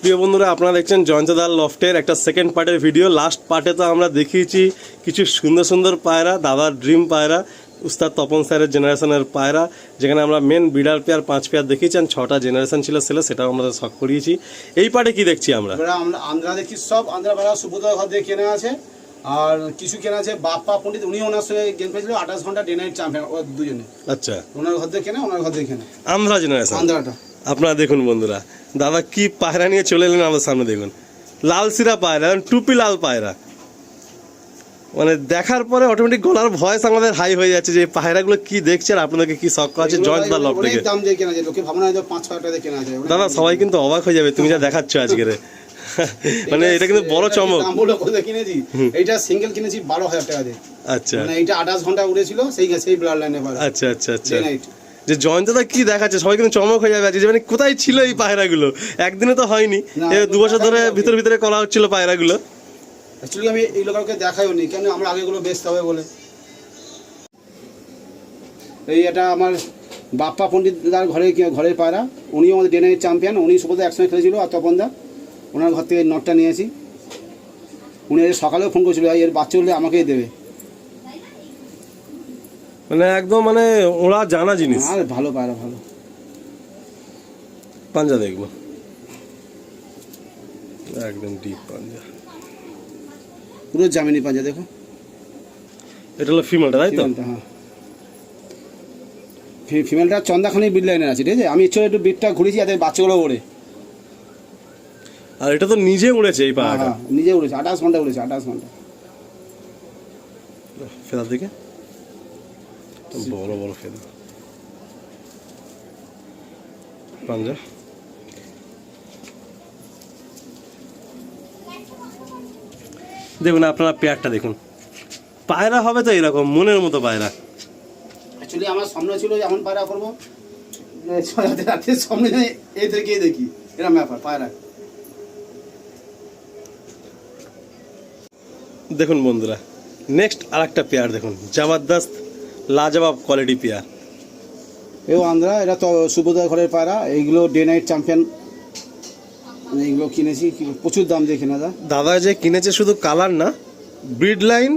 প্রিয় বন্ধুরা, আপনারা দেখছেন জয়ন্তদার লফটের একটা সেকেন্ড পার্টের ভিডিও। লাস্ট পার্টে তো আমরা দেখিয়েছি কিছু সুন্দর সুন্দর পায়রা, দাদার ড্রিম পায়রা, উস্তাদ তপন স্যারের জেনারেশনের পায়রা, যেখানে আমরা মেন বিডার পেয়ার 5 পেয়ার দেখিয়েছেন, 6টা জেনারেশন ছিল সেলে, সেটাও আমরা শখ করিয়েছি। এই পার্টে কি দেখছি আমরা আন্ধ্রা দেখছি, সব আন্ধ্রা পায়রা সুবোধা ঘর দিয়ে কেনা আছে। আর কিছু কেনা আছে বাপ্পা পণ্ডিত, উনি ওনার সঙ্গে গেম খেলেছিল 28 ঘন্টা ডে নাইট চ্যাম্পিয়ন, ও দুজনে। আচ্ছা, ওনার ঘর দিয়ে কেনা, ওনার ঘর দিয়ে কেনা আন্ধ্রা জেনারেশন, আন্ধ্রাটা। আপনারা দেখুন বন্ধুরা, দাদা কি পায়রা নিয়ে চলে এলেন আমাদের সামনে। দেখুন লাল সিরা পায়রা, টুপি লাল পায়রা, মানে দেখার পরে অটোমেটিক গলার ভয়েস আমাদের হাই হয়ে যাচ্ছে যে পায়রাগুলো কি দেখছে আর আপনাদেরকে কি শখ আছে জয়ন্তদার লফট থেকে। দাম দিয়ে কেনা যায়, লোকে ভাবনা হয় 5-6 টাকা দিয়ে কেনা যায়। দাদা সবাই কিন্তু অবাক হয়ে যাবে তুমি যা দেখাচ্ছ আজকে। মানে এটা কিন্তু বড় চমক। দামগুলো কোথায় কিনেছি, এইটা সিঙ্গেল কিনেছি 12,000 টাকা দিয়ে। আচ্ছা, মানে এইটা 28 ঘন্টা উড়েছিল, সেই ব্লাড লাইনে পায়রা। আচ্ছা আচ্ছা আচ্ছা, যে জয়ন্তদা কি দেখাচ্ছে সবাই কিন্তু চমক হয়ে যাবে আজকে, যে মানে কোথায় ছিল এই পায়রাগুলো। একদিনে তো হয়নি, 2 বছর ধরে ভিতরে করা হচ্ছিল পায়রাগুলো। অ্যাকচুয়ালি আমি এই লোককে দেখাইও নি, কেন আমরা আগেগুলো বেচতে হবে বলে। এই এটা আমার বাপ্পা পণ্ডিতদার ঘরের পায়রা, উনিও আমাদের ডে নাইট চ্যাম্পিয়ন, উনি সুবোধা একসঙ্গে খেলেছিল। আর তপনদা ওনার ঘর থেকে নটটা নিয়েছি। উনি সকালেও ফোন করেছিল, এর বাচ্চা হলে আমাকেই দেবে। মানে একদম মানে ওরা জানা জিনিস। আর ভালো পায়রা, ভালো। পাঞ্জা দেখবো, একদম ডিপ পাঞ্জা, পুরো জামিনি পাঞ্জা। দেখো এটা হলো ফিমেলটা, তাই তো? হ্যাঁ, ফিমেলটা চন্দাখানি বিট লাইনের আছে, ঠিক আছে। আমি ইচ্ছে একটু বিটটা ঘুরেছি যাতে বাচ্চাগুলো ওড়ে। আর এটা তো নিজে উড়েছে এই পায়রাটা। হ্যাঁ, নিজে উড়েছে, 28 ঘন্টা উড়েছে, 28 ঘন্টা। ফেদার দিকে বড় বড় ফেদার, পাঞ্জা। দেখুন আপনারা পেয়ারটা দেখুন, পায়রা হবে তো এরকম মনের মতো পায়রা। অ্যাকচুয়ালি আমার সামনে ছিল যে এমন পায়রা করবো, রাতের সামনে এদেরকে দেখি, এরকম ব্যাপার পায়রা। দেখুন বন্ধুরা, নেক্সট আর একটা পেয়ার দেখুন, জবরদস্ত লাজবাব কোয়ালিটি পেয়ার। এও আন্ধ্রা, এটা তো সুবোধা ঘরের পায়রা। এইগুলো ডে নাইট চ্যাম্পিয়ন, এইগুলো কিনেছি প্রচুর দাম দিয়ে কেনা। দাদা যে কিনেছে শুধু কালার না, ব্রিড লাইন,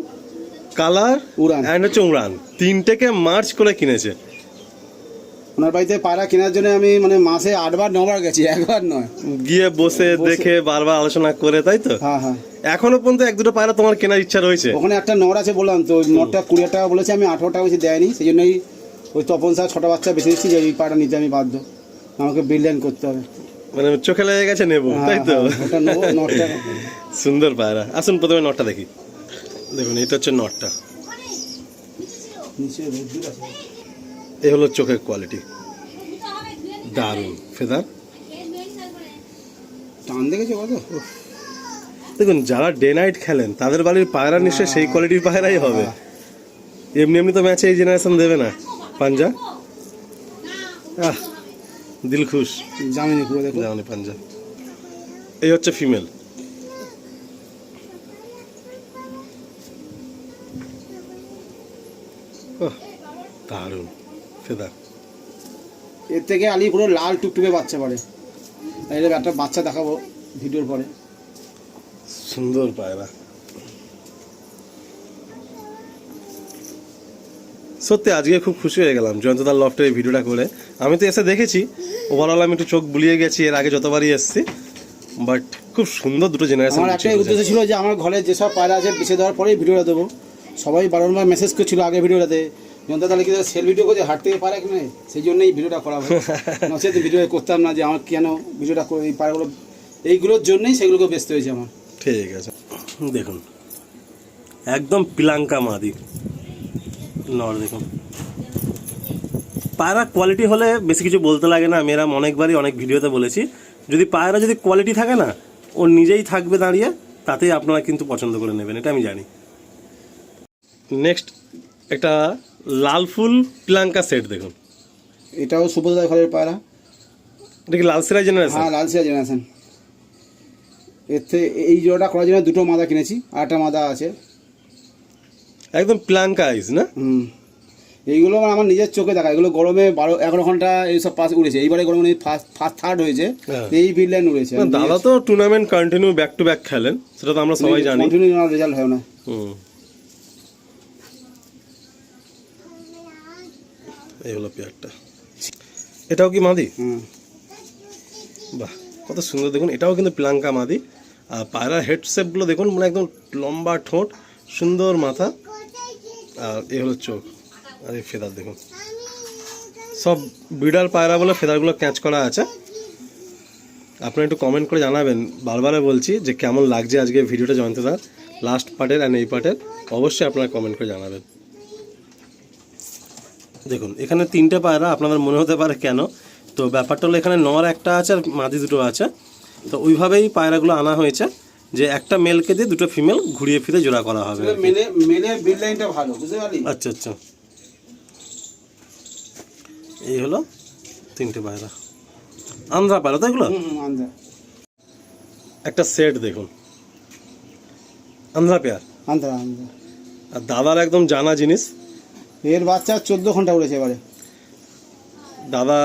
কালার, উড়ান অ্যান্ড হচ্ছে উড়ান, তিনটেকে মার্চ করে কিনেছে। ওনার বাড়িতে পায়রা কেনার জন্য আমি মানে মাসে 8বার 9বার গেছি, একবার নয়। গিয়ে বসে দেখে বারবার আলোচনা করে, তাই তো? হ্যাঁ হ্যাঁ। এখনো পর্যন্ত 1-2টা পায়রা তোমার কেনার ইচ্ছা রয়েছে? ওখানে একটা নর আছে বললাম তো, ওই নরটা 20 টাকা বলেছে, আমি 18 টাকা বেশি দেয়নি। সেই জন্যই ওই তপন স্যার 6টা বাচ্চা বেছে দিচ্ছি যে এই পায়রা নিতে আমি বাধ্য, আমাকে বিল লাইন করতে হবে। মানে চোখে লেগে গেছে নেবো, তাই তো? ওটা নেবো, নরটা। সুন্দর পায়রা। আসুন প্রথমে নটটা দেখি। দেখুন এটা হচ্ছে নটটা, এই হলো চোখের কোয়ালিটি, দারুণ ফেদার। টান দেখেছে কত। দেখুন যারা ডে নাইট খেলেন তাদের বাড়ির পায়রা নিশ্চয়ই সেই কোয়ালিটির পায়রাই হবে। এমনি এমনি তো ম্যাচে এই জেনারেশন দেবে না। পাঞ্জা, আহ দিল খুশ। জামিনি পুরো দেখো, জামিনি পাঞ্জা। এই হচ্ছে ফিমেল। দারুণ ফেদার। এর থেকে আলি পুরো লাল টুকটুকে বাচ্চা পড়ে। এর একটা বাচ্চা দেখাবো ভিডিওর পরে। সুন্দর পায়রা, সত্যি আজকে খুব খুশি হয়ে গেলাম জয়ন্তদার লফটের এই ভিডিওটা করে। আমি তো এসে দেখেছি, ওভারঅল আমি একটু চোখ বুলিয়ে গেছি এর আগে যতবারই এসেছি, বাট খুব সুন্দর দুটো জেনারেশন। আমার একটাই উদ্দেশ্য ছিল যে আমার ঘরে যেসব পায়রা আছে বেছে দেওয়ার পরেই ভিডিওটা দেবো। সবাই বারবার মেসেজ করছিল আগে ভিডিওটাতে, জয়ন্ত তাহলে কি সেল ভিডিও করছে, হাট থেকে পায়রা কিনে, সেই জন্যই ভিডিওটা করা হয়। নচেত ভিডিও করতাম না, যে আমার কেন ভিডিওটা করে এই পায়রাগুলো, এইগুলোর জন্যই সেগুলোকে ব্যস্ত হয়েছে আমার। ঠিক আছে, দেখুন একদম পিলাঙ্কা মাদি নর। দেখুন পায়রা কোয়ালিটি হলে বেশি কিছু বলতে লাগে না। আমি এরকম অনেকবারই অনেক ভিডিওতে বলেছি, যদি পায়রা যদি কোয়ালিটি থাকে না, ও নিজেই থাকবে দাঁড়িয়ে, তাতেই আপনারা কিন্তু পছন্দ করে নেবেন, এটা আমি জানি। নেক্সট একটা লাল ফুল পিলাঙ্কা সেট দেখুন, এটাও সুবোধা ঘরের পায়রা। এটা কি লাল সিরা জেনারেশন? হ্যাঁ, লাল সিরা জেনারেশন। এতে এই জোড়াটা করার জন্য 2টো মাদা কিনেছি, আর একটা মাদা আছে। একদম পিলাঙ্কা আইস না? এইগুলো আমার নিজের চোখে দেখা, এগুলো গরমে 12-11 ঘন্টা এইসব পাস উড়েছে। এইবারে গরমে ফার্স্ট থার্ড হয়েছে, হ্যাঁ। এই বিড লাইন উড়েছে। দাদা তো tournament continue back to back খেলেন, সেটা তো আমরা সবাই জানি। কন্টিনিউ রেজাল্ট হয় না। এই হলো পেয়ারটা। এটাও কি মাদি? হুম, বাহ, কত সুন্দর দেখুন। এটাও কিন্তু প্লাঙ্কা মাদি। আর পায়রা হেড শেপগুলো দেখুন, মানে একদম লম্বা ঠোঁট, সুন্দর মাথা, আর এই হলো চোখ, আর এই ফেদার দেখুন। সব বিডার পায়রা বলে ফেদারগুলো ক্যাচ করা আছে। আপনারা একটু কমেন্ট করে জানাবেন, বারবার বলছি যে কেমন লাগছে আজকে ভিডিওটা জয়ন্তদার লাস্ট পার্টের অ্যান্ড এই পার্টের। অবশ্যই আপনারা কমেন্ট করে জানাবেন। দেখুন এখানে 3টে পায়রা, আপনাদের মনে হতে পারে কেন, তো ব্যাপারটা হলো এখানে নর একটা আছে আর মাদি দুটো আছে। তো ওইভাবেই পায়রাগুলো আনা হয়েছে যে একটা মেলকে দিয়ে দুটো ফিমেল ঘুরিয়ে ফিরে জোড়া করা হবে। মেলে বিড লাইনটা ভালো, বুঝতে পারলি? আচ্ছা আচ্ছা, এই হলো 3টে পায়রা, আন্ধ্রা পায়রা তো এগুলো। আন্দ্রা, একটা সেট দেখুন, আন্ধ্রা পেয়ার। আন্দ্রা আন্দ্রা। আর দাদার একদম জানা জিনিস, এর বাচ্চা 14 ঘন্টা উড়েছে এবারে। দাদা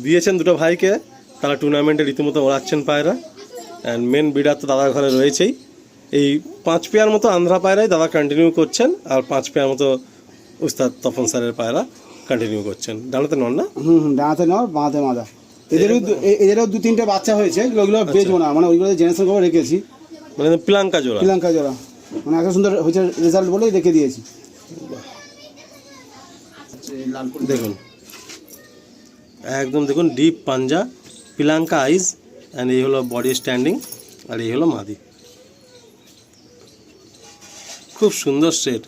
দিয়েছেন দুটো ভাইকে, তারা টুর্নামেন্টে রীতিমতো ওড়াচ্ছেন পায়রা। অ্যান্ড মেন বিডার তো দাদার ঘরে রয়েছেই। এই 5 পেয়ার মতো আন্ধ্রা পায়রাই দাদা কন্টিনিউ করছেন, আর 5 পেয়ার মতো উস্তাদ তপন স্যারের পায়রা কন্টিনিউ করছেন। ডানাতে নন না? ডানাতে নর, বাঁতে মাদা। এদেরও 2-3টে বাচ্চা হয়েছে, ওইগুলো বেচবো না, মানে ওইগুলো জেনারেশন করে রেখেছি। মানে প্লাঙ্কা জোড়া, শ্রীলঙ্কা জোড়া, মানে এত সুন্দর হয়েছে রেজাল্ট বলেই রেখে দিয়েছি। দেখুন একদম দেখুন ডিপ পাঞ্জা, পিলাঙ্কা আইজ, অ্যান্ড এই হলো বডি স্ট্যান্ডিং, আর এই হলো মাদি। খুব সুন্দর সেট।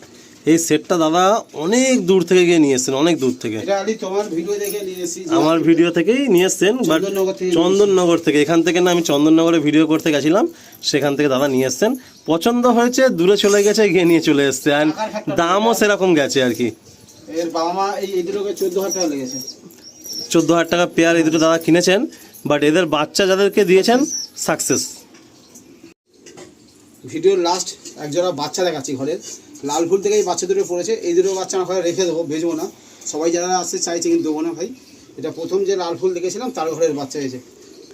এই সেটটা দাদা অনেক দূর থেকে গিয়ে নিয়ে এসছেন, অনেক দূর থেকে। এটা আলি তোমার ভিডিও দেখে নিয়ে এসেছি। আমার ভিডিও থেকেই নিয়ে এসছেন, বাট চন্দননগর থেকে চন্দননগর থেকে, এখান থেকে না, আমি চন্দননগরে ভিডিও করতে গেছিলাম, সেখান থেকে দাদা নিয়ে এসছেন। পছন্দ হয়েছে, দূরে চলে গেছে, গিয়ে নিয়ে চলে এসছে, অ্যান্ড দামও সেরকম গেছে আর কি। এর বাবা মা এই দুটোকে 14,000 টাকা লেগেছে। 14,000 টাকা পেয়ার এই দুটো দাদা কিনেছেন, বাট এদের বাচ্চা যাদেরকে দিয়েছেন সাকসেস। ভিডিওর লাস্ট এক জোড়া বাচ্চা দেখাচ্ছি ঘরের, লাল ফুল থেকে এই বাচ্চা দুটো পড়েছে। এই দুটো বাচ্চা আমার ঘরে রেখে দেবো, বেচবো না। সবাই যারা আসতে চাইছে কিন্তু দেবো না ভাই। এটা প্রথম যে লাল ফুল দেখেছিলাম তার ঘরের বাচ্চা হয়েছে,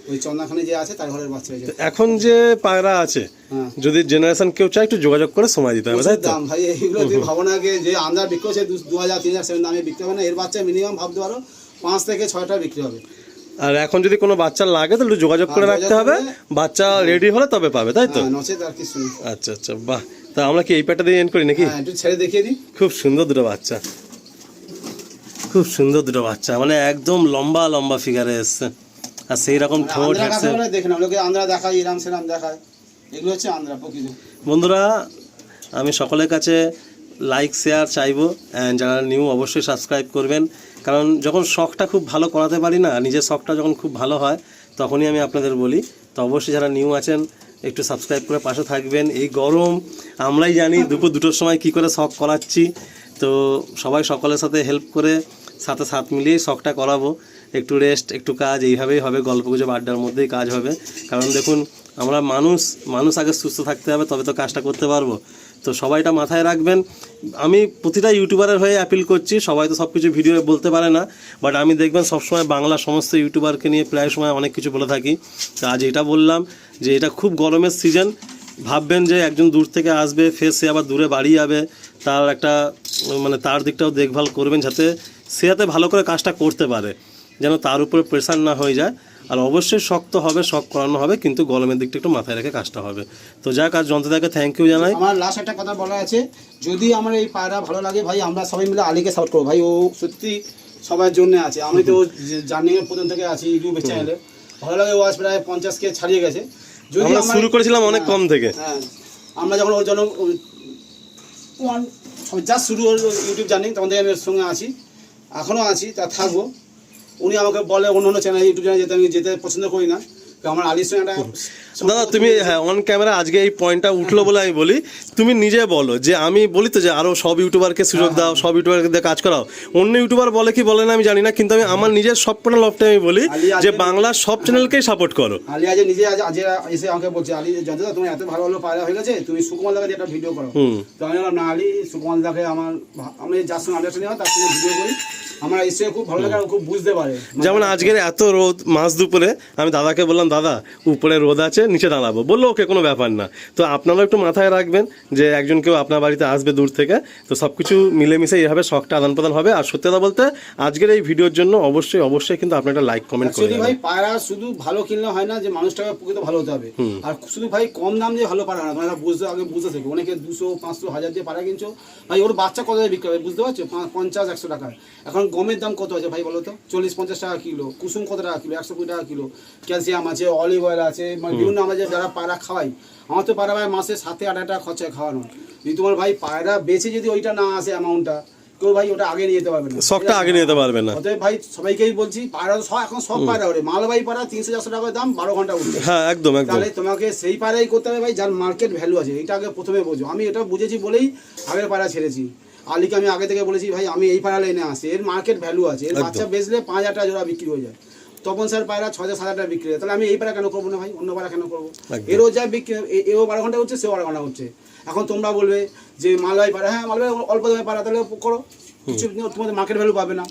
ওই চন্দাখানে যে আছে তার ঘরের বাচ্চা হয়েছে। এখন যে পায়রা আছে, হ্যাঁ, যদি জেনারেশন কেউ চায় একটু যোগাযোগ করে সময় দিতে হবে, তাই তো? দাম ভাই এইগুলো তুই ভাবো না যে আন্দাজ বিক্রি হচ্ছে 2,000-3,000 সেরকম দামে বিক্রি হবে না। এর বাচ্চা মিনিমাম ভাবতে পারো 5 থেকে 6টা বিক্রি হবে। আর এখন যদি কোনো বাচ্চা লাগে তাহলে একটু যোগাযোগ করে রাখতে হবে, বাচ্চা রেডি হলে তবে পাবে, তাই তো? নচেত আর কিছু নেই। আচ্ছা আচ্ছা, বাহ। তা আমরা কি এই প্যাটটা দিয়ে এন্ড করি নাকি? হ্যাঁ, একটু ছেড়ে দেখিয়ে দিই। খুব সুন্দর দুটো বাচ্চা, খুব সুন্দর দুটো বাচ্চা, মানে একদম লম্বা লম্বা ফিগারে এসছে, আর সেই রকম ঠোঁট আন্দ্রা হেডছে। কাকে বলে দেখেন, লোকে আন্দ্রা দেখায়, ইরাম সেরাম দেখায়, এগুলো হচ্ছে আন্দ্রা প্রকৃত। বন্ধুরা, আমি সকলের কাছে লাইক শেয়ার চাইবো, অ্যান্ড যারা নিউ অবশ্যই সাবস্ক্রাইব করবেন, কারণ যখন শখটা খুব ভালো করাতে পারি না, নিজের শখটা যখন খুব ভালো হয় তখনই আমি আপনাদের বলি। তো অবশ্যই যারা নিউ আছেন একটু সাবস্ক্রাইব করে পাশে থাকবেন। এই গরম আমরাই জানি, দুপুর 2টোর সময় কি করে শখ করাচ্ছি, তো সবাই সকলের সাথে হেল্প করে সাথে সাথ মিলিয়েই শখটা করাবো। একটু রেস্ট, একটু কাজ, এইভাবেই হবে, গল্পগুজব আড্ডার মধ্যেই কাজ হবে। কারণ দেখুন, আমরা মানুষ আগে সুস্থ থাকতে হবে, তবে তো কাজটা করতে পারবো। তো সবাইটা মাথায় রাখবেন। আমি প্রতিটা ইউটিউবারের হয়ে অ্যাপিল করছি, সবাই তো সব কিছু ভিডিও বলতে পারে না, বাট আমি দেখবেন সবসময় বাংলা সমস্ত ইউটিউবারকে নিয়ে প্রায় সময় অনেক কিছু বলে থাকি। তো আজ এটা বললাম যে এটা খুব গরমের সিজন, ভাববেন যে একজন দূর থেকে আসবে, ফের সে আবার দূরে বাড়ি যাবে, তার একটা মানে তার দিকটাও দেখভাল করবেন, যাতে সে যাতে ভালো করে কাজটা করতে পারে, যেন তার উপরে প্রেশার না হয়ে যায়। আর অবশ্যই শক্ত হবে, শখ করানো হবে, কিন্তু গরমের দিকটা একটু মাথায় রেখে কাজটা হবে। তো যাক, আজ যন্ত্রদাকে থ্যাংক ইউ জানাই। আমার লাস্ট একটা কথা বলা আছে, যদি আমার এই পায়রা ভালো লাগে ভাই, আমরা সবাই মিলে আলীকে সাপোর্ট করবো ভাই। ও সত্যি সবার জন্য আছে। আমি তো জার্নিংয়ের প্রথম থেকে আছি ইউটিউবের চ্যানেলে, ভালো লাগে। ও আজ প্রায় 50K ছাড়িয়ে গেছে। যদি আমরা শুরু করেছিলাম অনেক কম থেকে। হ্যাঁ, আমরা যখন ওর জন্য জাস্ট শুরু হল ইউটিউব জার্নি, তখন থেকে আমি ওর সঙ্গে আছি, এখনও আছি, তা থাকবো। উনি আমাকে বলে অন্য অন্য চ্যানেল, ইউটিউব চ্যানেলে যেতে, আমি যেতে পছন্দ করি না, তো আমার আলির সঙ্গে একটা দাদা তুমি হ্যাঁ অন ক্যামেরা আজকে এই পয়েন্টটা উঠলো বলে আমি বলি, তুমি নিজে বলো যে আমি বলি তো যে আরো সব ইউটিউবারকে সুযোগ দাও, সব ইউটিউবারকে দিয়ে কাজ করাও। অন্য ইউটিউবার বলে কি বলে না আমি জানি না, কিন্তু আমি আমার নিজের সবকটা লফটে আমি বলি যে বাংলার সব চ্যানেলকেই সাপোর্ট করো। আলী আজ নিজে আজ এসে আমাকে বলছে, আলী যতটা তুমি এত ভালো ভালো পায়রা হয়ে গেছে, তুমি সুকুমার দাকে একটা ভিডিও করো। তো আমি বললাম না আলী, সুকুমার দাকে আমি যার সঙ্গে আন্ডারস্ট্যান্ডিং হয় তার সঙ্গে ভিডিও করি, আমার এসে খুব ভালো লাগে আর খুব বুঝতে পারে। যেমন আজকের এত রোদ মাঝ দুপুরে আমি দাদাকে বললাম দাদা উপরে রোদ আছে নিচে দাঁড়াবো, বললো ওকে কোনো ব্যাপার না। তো আপনারাও একটু মাথায় রাখবেন যে একজন কেউ আপনার বাড়িতে আসবে দূর থেকে, তো সব কিছু মিলেমিশে এইভাবে শখটা আদান প্রদান হবে। আর সত্যি কথা বলতে আজকের এই ভিডিওর জন্য অবশ্যই অবশ্যই কিন্তু আপনি একটা লাইক কমেন্ট করে ভাই পায়রা শুধু ভালো কিনলে হয় না, যে মানুষটাকে প্রকৃত ভালো হতে হবে। আর শুধু ভাই কম দাম দিয়ে ভালো পায়রা না, তোমরা বুঝতে থাকো। অনেকে 200, 500, 1000 দিয়ে পায়রা কিনছো, ভাই ওর বাচ্চা কত বিক্রি হবে বুঝতে পারছো? 50, 100 টাকা। এখন গমের দাম কত আছে ভাই বলো তো? 40-50 টাকা কিলো। কুসুম কত টাকা কিলো? 120 টাকা কিলো। ক্যালসিয়াম আছে, অলিভ অয়েল আছে, মানে বিভিন্ন আমরা যে যারা পায়রা খাওয়াই, আমার তো পায়রা ভাই মাসে 7-8 টাকা খরচায় খাওয়ানো। যদি তোমার ভাই পায়রা বেচে যদি ওইটা না আসে অ্যামাউন্টটা, কেউ ভাই ওটা আগে নিয়ে যেতে পারবে না, শখটা আগে নিয়ে যেতে পারবে না। অতএব ভাই সবাইকেই বলছি, পায়রা এখন সব পায়রা ওরে মালবাহী পায়রা 300-400 টাকা দাম, 12 ঘন্টা উঠবে। হ্যাঁ একদম একদম। তাহলে তোমাকে সেই পায়রাই করতে হবে ভাই যার মার্কেট ভ্যালু আছে, এটা আগে প্রথমে বোঝো। আমি এটা বুঝেছি বলেই আগের পায়রা ছেড়েছি। আলীকে আমি আগে থেকে বলেছি ভাই আমি এই পায়রা লাইনে আসি, এর মার্কেট ভ্যালু আছে, এর বাচ্চা বেচলে 5000 টাকা জোড়া বিক্রি হয়ে যায়। তপন স্যার পায়রা 6,000-7,000 টাকা বিক্রি হয়, তাহলে আমি এই পায়রা কেন করবো না ভাই? অন্য পায়রা কেন করবো? এরও যা বিক্রি, এও 12 ঘন্টা হচ্ছে, সেও 12 ঘন্টা হচ্ছে। এখন তোমরা বলবে যে মালবাহী পায়রা, হ্যাঁ মালবাহী অল্প দামে পায়রা, তাহলে করো, কিছু তোমাদের মার্কেট ভ্যালু পাবে না,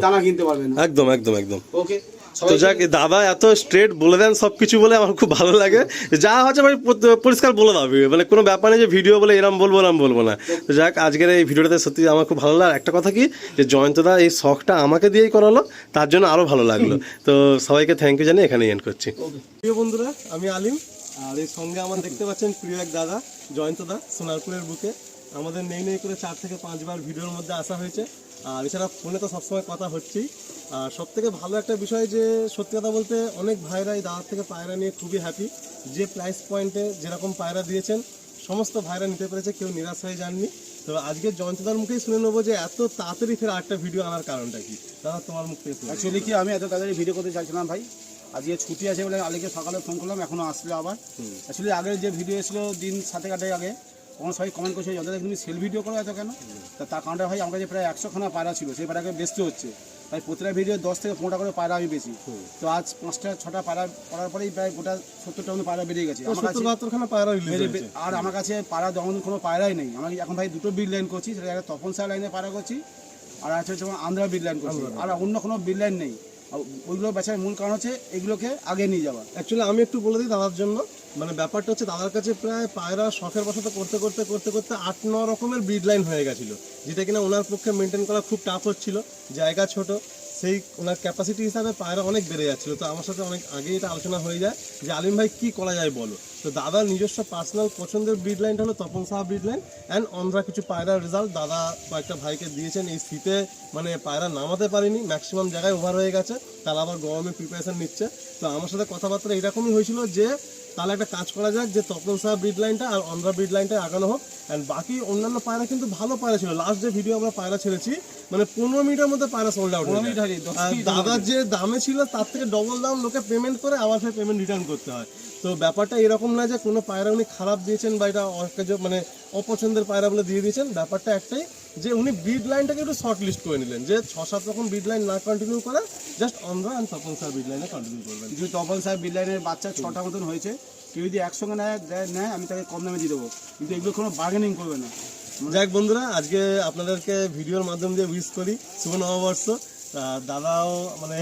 দানা কিনতে পারবে না। একদম একদম একদম। ওকে, তো যাক দাদা এত স্ট্রেট বলে দেন সবকিছু বলে আমার খুব ভালো লাগে। যা হচ্ছে ভাই পরিষ্কার বলে দাও, মানে কোনো ব্যাপার নেই যে ভিডিও বলে এরম বলবো না। তো যাক আজকের এই ভিডিওটাতে সত্যি আমার খুব ভালো লাগে। একটা কথা কি যে জয়ন্তদা এই শখটা আমাকে দিয়েই করালো, তার জন্য আরো ভালো লাগলো। তো সবাইকে থ্যাংক ইউ জানিয়ে এখানে এন্ড করছি। প্রিয় বন্ধুরা, আমি আলিম, আর এই সঙ্গে আমার দেখতে পাচ্ছেন প্রিয় এক দাদা জয়ন্তদা, সোনারপুরের বুকে। আমাদের নেই করে 4 থেকে 5 বার ভিডিওর মধ্যে আসা হয়েছে। আর এছাড়া ফোনে তো সবসময় কথা হচ্ছেই। আর সব থেকে ভালো একটা বিষয় যে সত্যি কথা বলতে অনেক ভাইরাই দাদার থেকে পায়রা নিয়ে খুবই হ্যাপি। যে প্রাইস পয়েন্টে যেরকম পায়রা দিয়েছেন সমস্ত ভাইরা নিতে পেরেছে, কেউ নিরাশ হয়ে যাননি। তো আজকে জয়ন্তদার মুখেই শুনে নেবো যে এত তাড়াতাড়ি ফের আরেকটা ভিডিও আনার কারণটা কি দাদা, তোমার মুখ থেকে? অ্যাকচুয়ালি কি আমি এত তাড়াতাড়ি ভিডিও করতে চাইছিলাম ভাই, আজকে ছুটি আছে বলে আলীকে সকালে ফোন করলাম, এখনও আসলো আবার। অ্যাকচুয়ালি আগের যে ভিডিও এসেছিলো দিন 7-8 আগে, তখন সবাই কমেন্ট করছে যতটা তুমি সেল ভিডিও করো এত কেন? তার কারণটা ভাই আমার কাছে প্রায় 100খানা পায়রা ছিল, সেই পায়রাকে বেচতে হচ্ছে। তাই প্রতিটা ভিডিও 10 থেকে 15টা করে পায়রা আমি বেশি। তো আজ 5-6টা পায়রা করার পরেই প্রায় গোটা 70টার মতো পায়রা বেরিয়ে গেছে। আর আমার কাছে পায়রা যেমন কোনো পায়রাই নেই। আমি এখন ভাই দুটো বিল লাইন করছি, সেটা একটা তপন স্যার লাইনে পায়রা করছি, আর আছে যেমন আন্ধ্রা বিল লাইন করছি, আর অন্য কোনো বিল লাইন নেই। ওইগুলো বেচার মূল কারণ হচ্ছে এগুলোকে আগে নিয়ে যাওয়া। অ্যাকচুয়ালি আমি একটু বলে দিই দাদার জন্য, মানে ব্যাপারটা হচ্ছে দাদার কাছে প্রায় পায়রা শখের বশত করতে 8-9 রকমের ব্রিড লাইন হয়ে গেছিলো, যেটা কিনা ওনার পক্ষে মেনটেন করা খুব টাফ হচ্ছিল। জায়গা ছোট, সেই ওনার ক্যাপাসিটি হিসাবে পায়রা অনেক বেড়ে যাচ্ছিলো। তো আমার সাথে অনেক আগেই এটা আলোচনা হয়ে যায় যে আলিম ভাই কী করা যায় বলো। তো দাদার নিজস্ব পার্সোনাল পছন্দের ব্রিড লাইনটা হলো Tapan Saha breed line and Andhra. কিছু পায়রার রেজাল্ট দাদা কয়েকটা ভাইকে দিয়েছেন। এই শীতে মানে পায়রা নামাতে পারিনি, ম্যাক্সিমাম জায়গায় ওভার হয়ে গেছে, তাহলে আবার গরমে প্রিপারেশন নিচ্ছে। তো আমার সাথে কথাবার্তা এরকমই হয়েছিল যে তাহলে একটা কাজ করা যাক যে তপন সাহা ব্রিড লাইনটা আর অন্ধ্রা ব্রিড লাইনটা আগানো হোক। অ্যান্ড বাকি অন্যান্য পায়রা কিন্তু ভালো পায়রা ছিল। লাস্ট যে ভিডিও আমরা পায়রা ছেড়েছি মানে 15 মিনিটের মধ্যে পায়রা সোল্ড আউট। দাদার যে দামে ছিল তার থেকে ডবল দাম লোকে পেমেন্ট করে আবার ফের পেমেন্ট রিটার্ন করতে হয়। তো ব্যাপারটা এরকম না যে কোনো পায়রা উনি খারাপ দিয়েছেন বা এটা মানে অপছন্দের পায়রা বলে দিয়ে দিয়েছেন। ব্যাপারটা একটাই যে উনি ব্রিড লাইনটাকে একটু শর্ট লিস্ট করে নিলেন, যে 6-7 রকম ব্রিড লাইন না কন্টিনিউ করে just Andhra and Tapan Saha breed লাইনে কন্টিনিউ করবেন। যদি তপন সাহা ব্রিড লাইনের বাচ্চা 6টা মতন হয়েছে, কেউ যদি একসঙ্গে নেয় আমি তাকে কম দামে দিয়ে দেবো, কিন্তু এগুলো কোনো বার্গেনিং করবে না। যাক বন্ধুরা, আজকে আপনাদেরকে ভিডিওর মাধ্যম দিয়ে উইশ করি শুভ নববর্ষ। দাদাও মানে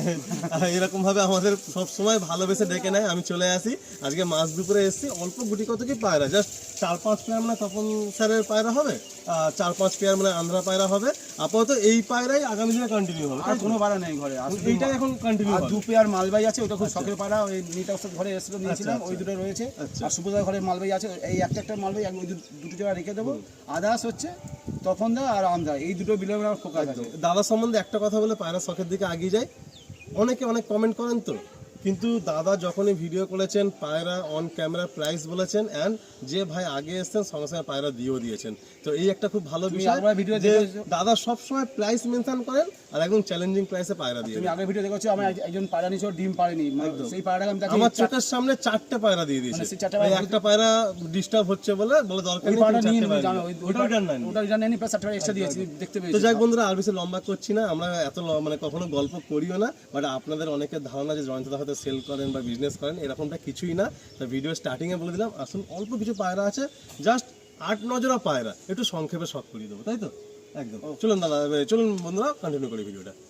এরকম ভাবে আমাদের সব সময় ভালোবেসে ডেকে নেয়, আমি চলে আসি। আজকে মাঝ দুপুরে এসেছি, অল্প গুটি কত কি পায়রা, জাস্ট 4-5 পেয়ার মানে তপন স্যারের পায়রা হবে, 4-5 পেয়ার মানে আন্ধ্রা পায়রা হবে। আপাতত এই পায়রাই আগামী দিনে কন্টিনিউ হবে, আর কোনো পায়রা নেই ঘরে। এইটাই এখন কন্টিনিউ হবে। 2 পেয়ার মালবাই আছে, ওটা খুব শখের পায়রা, ওই নিটাক্স ঘরে এসেছিল নিয়েছিলাম, ওই দুটো রয়েছে। আর সুবোধার ঘরে মালবাই আছে, এই একটা মালবাই আমি ওই দুটো জায়গায় রেখে দেবো। আদার্স হচ্ছে তপন দা আর আন্ধ্রা, এই দুটো বিলের ফোকাস আছে। দাদা সম্বন্ধে একটা কথা বলে পায়রা শখের দিকে এগিয়ে যায়। অনেকে অনেক কমেন্ট করেন তো কিন্তু দাদা যখনই ভিডিও করেছেন পায়রা অন ক্যামেরা প্রাইস বলেছেন অ্যান্ড যে ভাই আগে এসেছেন সঙ্গে সঙ্গে পায়রা দিয়েও দিয়েছেন। তো এই একটা খুব ভালো বিষয় আগের ভিডিও যে দেখেছো? দাদা সবসময় প্রাইস মেনশন করেন আর একদম চ্যালেঞ্জিং প্রাইসে পায়রা দিয়ে তুমি দেন। আগের ভিডিও দেখেছো আমি একজন পায়রা নিয়েছিল ডিম পারেনি, সেই পায়রাটাকে আমি তাকে আমার চোখের সামনে 4টে পায়রা দিয়ে দিয়েছে, মানে সেই 4টে ওই একটা পায়রা ডিস্টার্ব হচ্ছে বলে দরকার ওই নেই, পায়রাটা তুমি নিয়ে 4টে পায়রা জানো নিও। ওই ওটা return নেননি। ওটা রিটার্ন নেয়নি, প্লাস 60 টাকা এক্সট্রা দিয়েছি দেখতে তো পেয়েছি। যাক বন্ধুরা, আর বেশি লম্বা করছি না, আমরা এত মানে কখনো গল্প করিও না, বাট আপনাদের অনেকের ধারণা যে জয়ন্তদা হয়তো সেল করেন বা বিজনেস করেন, এরকমটা কিছুই না। তো ভিডিও স্টার্টিংয়ে বলে দিলাম, আসুন অল্প কিছু পায়রা আছে, জাস্ট 8-9 জোড়া পায়রা, একটু সংক্ষেপে শখ করিয়ে দেবো, তাই তো? একদম। চলুন দাদা, চলুন বন্ধুরা, কন্টিনিউ করি ভিডিওটা।